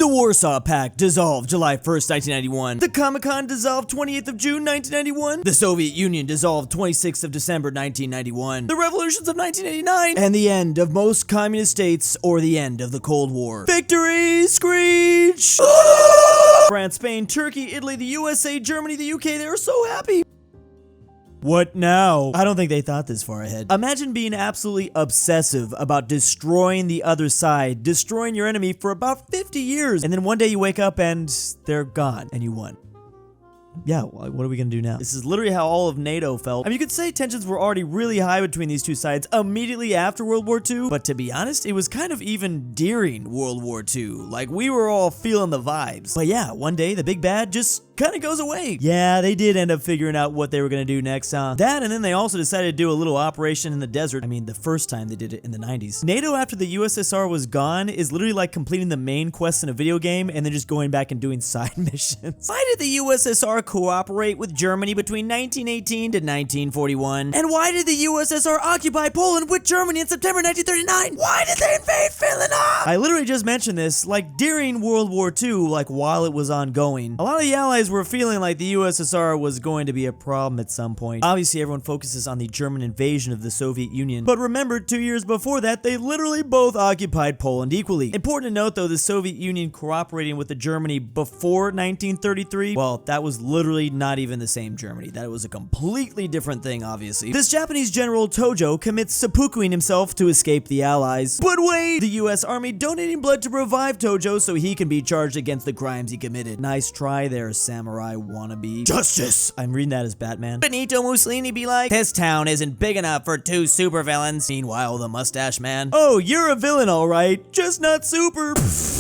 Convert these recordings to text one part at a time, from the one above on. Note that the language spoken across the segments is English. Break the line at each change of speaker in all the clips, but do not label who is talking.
The Warsaw Pact dissolved July 1st, 1991. The Comecon dissolved 28th of June, 1991. The Soviet Union dissolved 26th of December, 1991. The revolutions of 1989. And the end of most communist states, or the end of the Cold War. Victory! Screech! France, Spain, Turkey, Italy, the USA, Germany, the UK, they were so happy. What now? I don't think they thought this far ahead. Imagine being absolutely obsessive about destroying the other side, destroying your enemy for about 50 years, and then one day you wake up and they're gone, and you won. Yeah, what are we gonna do now? This is literally how all of NATO felt. I mean, you could say tensions were already really high between these two sides immediately after World War II, but to be honest, it was kind of even during World War II. Like, we were all feeling the vibes. But yeah, one day, the big bad just kind of goes away. Yeah, they did end up figuring out what they were gonna do next, huh? That, and then they also decided to do a little operation in the desert. I mean, the first time they did it in the 90s. NATO, after the USSR was gone, is literally like completing the main quest in a video game and then just going back and doing side missions. Why did the USSR cooperate with Germany between 1918 to 1941? And why did the USSR occupy Poland with Germany in September 1939? Why did they invade Finland? I literally just mentioned this, like during World War II, like while it was ongoing. A lot of the Allies were feeling like the USSR was going to be a problem at some point. Obviously, everyone focuses on the German invasion of the Soviet Union, but remember, 2 years before that, they literally both occupied Poland equally. Important to note, though, the Soviet Union cooperating with the Germany before 1933, well, that was literally not even the same Germany. That was a completely different thing, obviously. This Japanese general, Tojo, commits seppukuing himself to escape the Allies. But wait! The US Army donating blood to revive Tojo so he can be charged against the crimes he committed. Nice try there, samurai wannabe. Justice! I'm reading that as Batman. Benito Mussolini be like, this town isn't big enough for 2 supervillains. Meanwhile, the mustache man, oh, you're a villain alright, just not super.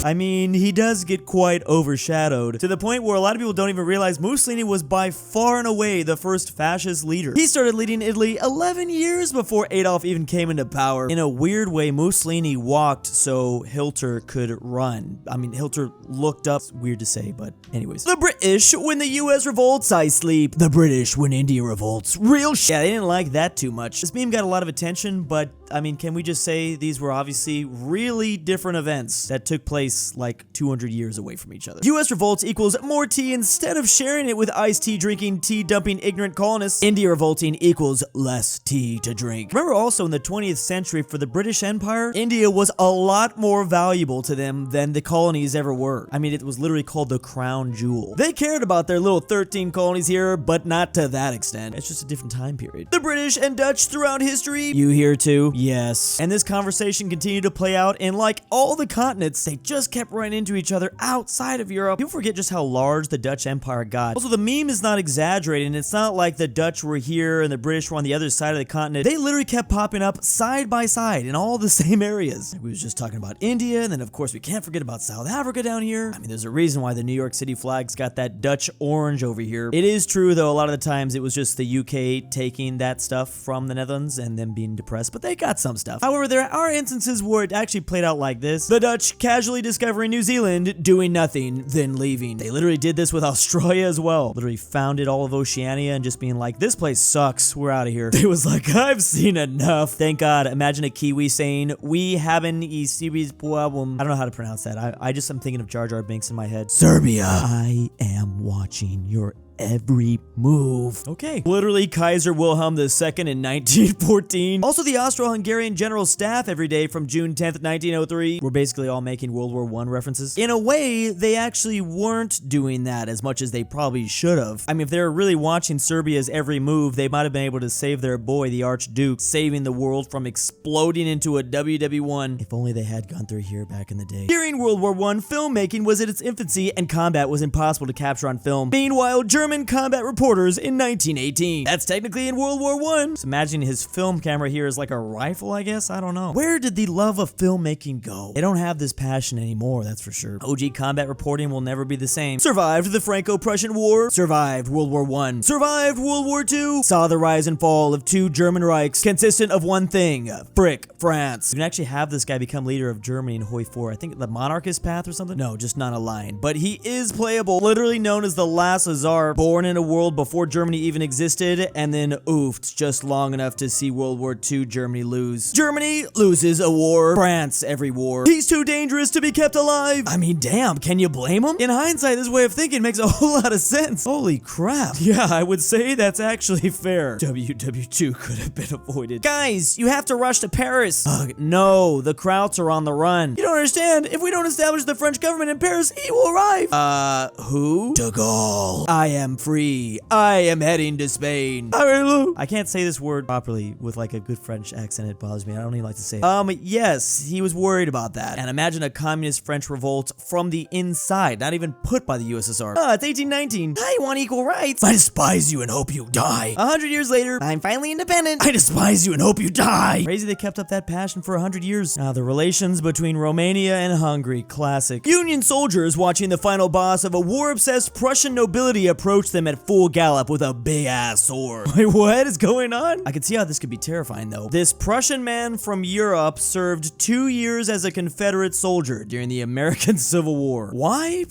I mean, he does get quite overshadowed, to the point where a lot of people don't even realize Mussolini was by far and away the first fascist leader. He started leading Italy 11 years before Adolf even came into power. In a weird way, Mussolini walked so Hitler could run. I mean, Hitler looked up. It's weird to say, but anyways. The British, when the US revolts, I sleep. The British, when India revolts. Real shit. Yeah, they didn't like that too much. This meme got a lot of attention, but I mean, can we just say these were obviously really different events that took place like 200 years away from each other. US revolts equals more tea instead of sharing it with iced tea drinking, tea dumping ignorant colonists. India revolting equals less tea to drink. Remember also in the 20th century for the British Empire, India was a lot more valuable to them than the colonies ever were. I mean, it was literally called the crown jewel. They cared about their little 13 colonies here, but not to that extent. It's just a different time period. The British and Dutch throughout history. You here too? Yes. And this conversation continued to play out in like all the continents. They just kept running into each other outside of Europe. People forget just how large the Dutch Empire got. Also, the meme is not exaggerating. It's not like the Dutch were here and the British were on the other side of the continent. They literally kept popping up side by side in all the same areas. We was just talking about India, and then of course we can't forget about South Africa down here. I mean, there's a reason why the New York City flag's got that Dutch orange over here. It is true though, a lot of the times it was just the UK taking that stuff from the Netherlands and them being depressed, but they got some stuff. However, there are instances where it actually played out like this. The Dutch casually discovering New Zealand, doing nothing, then leaving. They literally did this with Australia as well. Literally founded all of Oceania and just being like, this place sucks, we're out of here. It was like, I've seen enough. Thank God. Imagine a Kiwi saying, we haven't a serious problem. I don't know how to pronounce that. I just am thinking of Jar Jar Binks in my head. Serbia. I am watching your every move. Okay. Literally Kaiser Wilhelm II in 1914. Also the Austro-Hungarian General Staff every day from June 10th, 1903. We're basically all making World War I references. In a way, they actually weren't doing that as much as they probably should have. I mean, if they were really watching Serbia's every move, they might have been able to save their boy, the Archduke, saving the world from exploding into a WW1. If only they had Gunther here back in the day. During World War I, filmmaking was at its infancy and combat was impossible to capture on film. Meanwhile, German combat reporters in 1918. That's technically in World War I. So imagine his film camera here is like a rifle, I guess? I don't know. Where did the love of filmmaking go? They don't have this passion anymore, that's for sure. OG combat reporting will never be the same. Survived the Franco-Prussian War. Survived World War I. Survived World War II. Saw the rise and fall of 2 German Reichs consistent of one thing. Frick, France. You can actually have this guy become leader of Germany in Hoi 4. I think the monarchist path or something? No, just not a line. But he is playable. Literally known as the last Czar. Born in a world before Germany even existed, and then oofed just long enough to see World War II Germany lose. Germany loses a war. France every war. He's too dangerous to be kept alive. I mean, damn, can you blame him? In hindsight, this way of thinking makes a whole lot of sense. Holy crap. Yeah, I would say that's actually fair. WW2 could have been avoided. Guys, you have to rush to Paris. No, the Krauts are on the run. You don't understand. If we don't establish the French government in Paris, he will arrive. Who? De Gaulle. I am free. I am heading to Spain. I can't say this word properly with like a good French accent. It bothers me. I don't even like to say it. Yes, he was worried about that. And imagine a communist French revolt from the inside, not even put by the USSR. It's 1819. I want equal rights. I despise you and hope you die. 100 years later, I'm finally independent. I despise you and hope you die. Crazy they kept up that passion for 100 years. Now, the relations between Romania and Hungary, classic. Union soldiers watching the final boss of a war-obsessed Prussian nobility approach them at full gallop with a big-ass sword. Wait, what is going on? I can see how this could be terrifying, though. This Prussian man from Europe served 2 years as a Confederate soldier during the American Civil War. Why?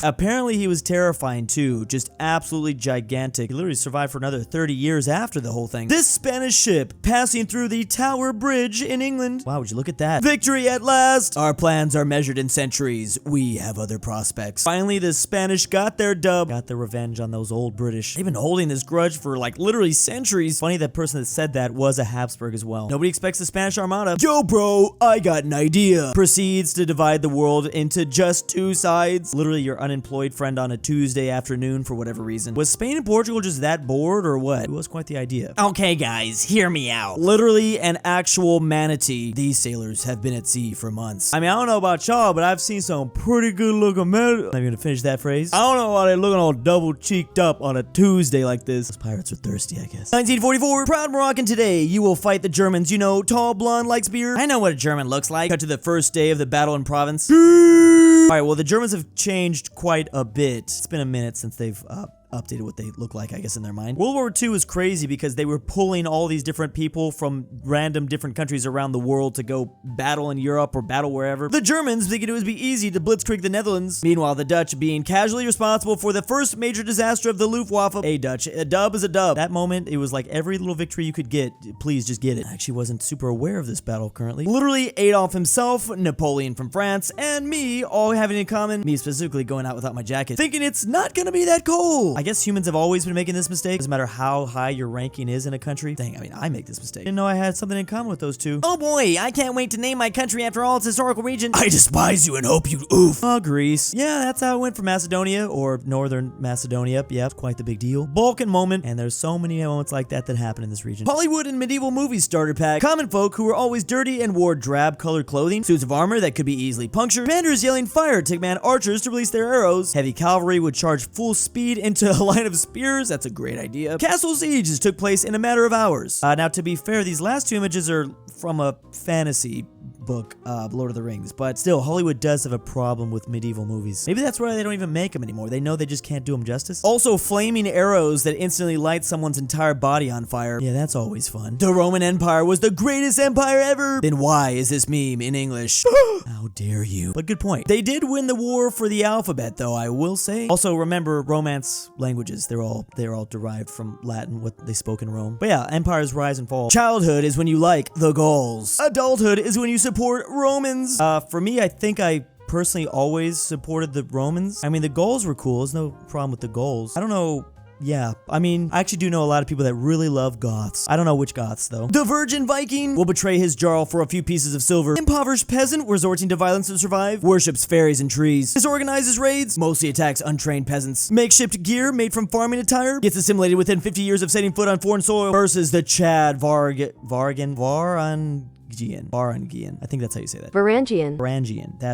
Apparently, he was terrifying, too. Just absolutely gigantic. He literally survived for another 30 years after the whole thing. This Spanish ship passing through the Tower Bridge in England. Wow, would you look at that? Victory at last! Our plans are measured in centuries. We have other prospects. Finally, the Spanish got their dub. Got their revenge on those old British. They've been holding this grudge for like literally centuries. Funny that person that said that was a Habsburg as well. Nobody expects the Spanish Armada. Yo, bro, I got an idea. Proceeds to divide the world into just two sides. Literally your unemployed friend on a Tuesday afternoon for whatever reason. Was Spain and Portugal just that bored or what? It was quite the idea. Okay, guys, hear me out. Literally an actual manatee. These sailors have been at sea for months. I mean, I don't know about y'all, but I've seen some pretty good looking men. I'm gonna finish that phrase. I don't know why they're looking all double cheeked up on a Tuesday like this. Those pirates are thirsty, I guess. 1944, proud Moroccan today. You will fight the Germans, you know, tall, blonde, likes beer. I know what a German looks like. Cut to the first day of the battle in Provence. Alright, well, the Germans have changed quite a bit. It's been a minute since they've updated what they look like, I guess, in their mind. World War II was crazy because they were pulling all these different people from random different countries around the world to go battle in Europe or battle wherever. The Germans thinking it would be easy to blitzkrieg the Netherlands. Meanwhile, the Dutch being casually responsible for the first major disaster of the Luftwaffe. Hey, Dutch, a dub is a dub. That moment, it was like every little victory you could get, please just get it. I actually wasn't super aware of this battle currently. Literally, Adolf himself, Napoleon from France, and me all having in common, me specifically going out without my jacket, thinking it's not gonna be that cold. I guess humans have always been making this mistake. Doesn't matter how high your ranking is in a country. Dang, I mean, I make this mistake. Didn't know I had something in common with those two. Oh boy, I can't wait to name my country after all its historical region. I despise you and hope you oof. Oh, Greece. Yeah, that's how it went for Macedonia, or Northern Macedonia. Yeah, it's quite the big deal. Balkan moment, and there's so many moments like that that happen in this region. Hollywood and medieval movies starter pack. Common folk who were always dirty and wore drab colored clothing. Suits of armor that could be easily punctured. Commanders yelling fire to command archers to release their arrows. Heavy cavalry would charge full speed into a line of spears. That's a great idea. Castle sieges took place in a matter of hours. Now, to be fair, these last two images are from a fantasy book, Lord of the Rings, but still, Hollywood does have a problem with medieval movies. Maybe that's why they don't even make them anymore. They know they just can't do them justice. Also, flaming arrows that instantly light someone's entire body on fire. Yeah, that's always fun. The Roman Empire was the greatest empire ever. Then why is this meme in English? How dare you? But good point. They did win the war for the alphabet, though, I will say. Also, remember, Romance languages, they're all derived from Latin, what they spoke in Rome. But yeah, empires rise and fall. Childhood is when you like the Gauls. Adulthood is when you support Romans. For me, I think I personally always supported the Romans. I mean, the Gauls were cool. There's no problem with the Gauls. I don't know. Yeah, I mean, I actually do know a lot of people that really love Goths. I don't know which Goths, though. The Virgin Viking will betray his jarl for a few pieces of silver. Impoverished peasant resorting to violence to survive. Worships fairies and trees. Disorganizes raids. Mostly attacks untrained peasants. Makeshift gear made from farming attire. Gets assimilated within 50 years of setting foot on foreign soil. Versus the Chad Varangian. I think that's how you say that. Varangian.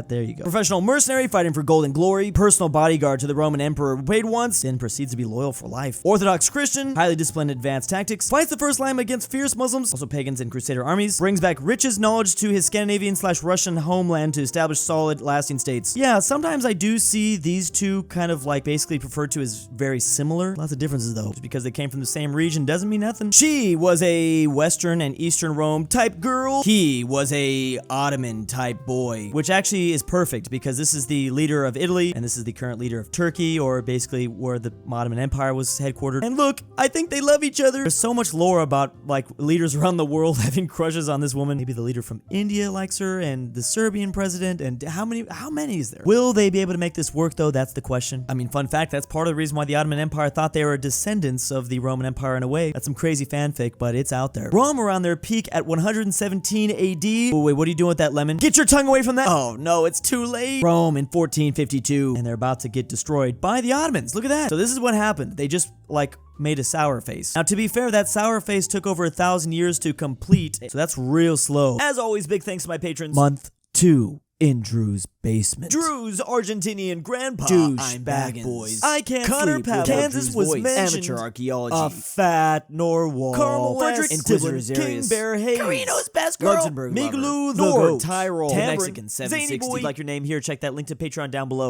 There you go. Professional mercenary fighting for gold and glory. Personal bodyguard to the Roman emperor who paid once, then proceeds to be loyal for life. Orthodox Christian, highly disciplined advanced tactics. Fights the first line against fierce Muslims, also pagans and crusader armies. Brings back riches knowledge to his Scandinavian/Russian homeland to establish solid, lasting states. Yeah, sometimes I do see these two kind of like basically referred to as very similar. Lots of differences though. Just because they came from the same region doesn't mean nothing. She was a Western and Eastern Rome type girl. Well, he was a Ottoman type boy, which actually is perfect because this is the leader of Italy and this is the current leader of Turkey, or basically where the Ottoman Empire was headquartered. And look, I think they love each other. There's so much lore about like leaders around the world having crushes on this woman. Maybe the leader from India likes her, and the Serbian president, and how many is there? Will they be able to make this work though? That's the question. I mean, fun fact, that's part of the reason why the Ottoman Empire thought they were descendants of the Roman Empire in a way. That's some crazy fanfic, but it's out there. Rome around their peak at 117 AD. Oh wait, what are you doing with that lemon? Get your tongue away from that. Oh no, it's too late. Rome in 1452, and they're about to get destroyed by the Ottomans. Look at that. So this is what happened. They just like made a sour face. Now, to be fair, that sour face took over 1,000 years to complete, so that's real slow. As always, big thanks to my patrons. Month 2 in Drew's basement. Drew's Argentinian Grandpa. I'm back, boys. I can't sleep. Pavlik, Kansas was mentioned. Amateur Archaeology. aPhatNarwhal. Carmel Fredrik Tibblin. KingBearHaze. KirinoIsBestGirl. Mgmluthegoat. Tyrol. Tambre. Mexican 760. If you like your name here, check that link to Patreon down below.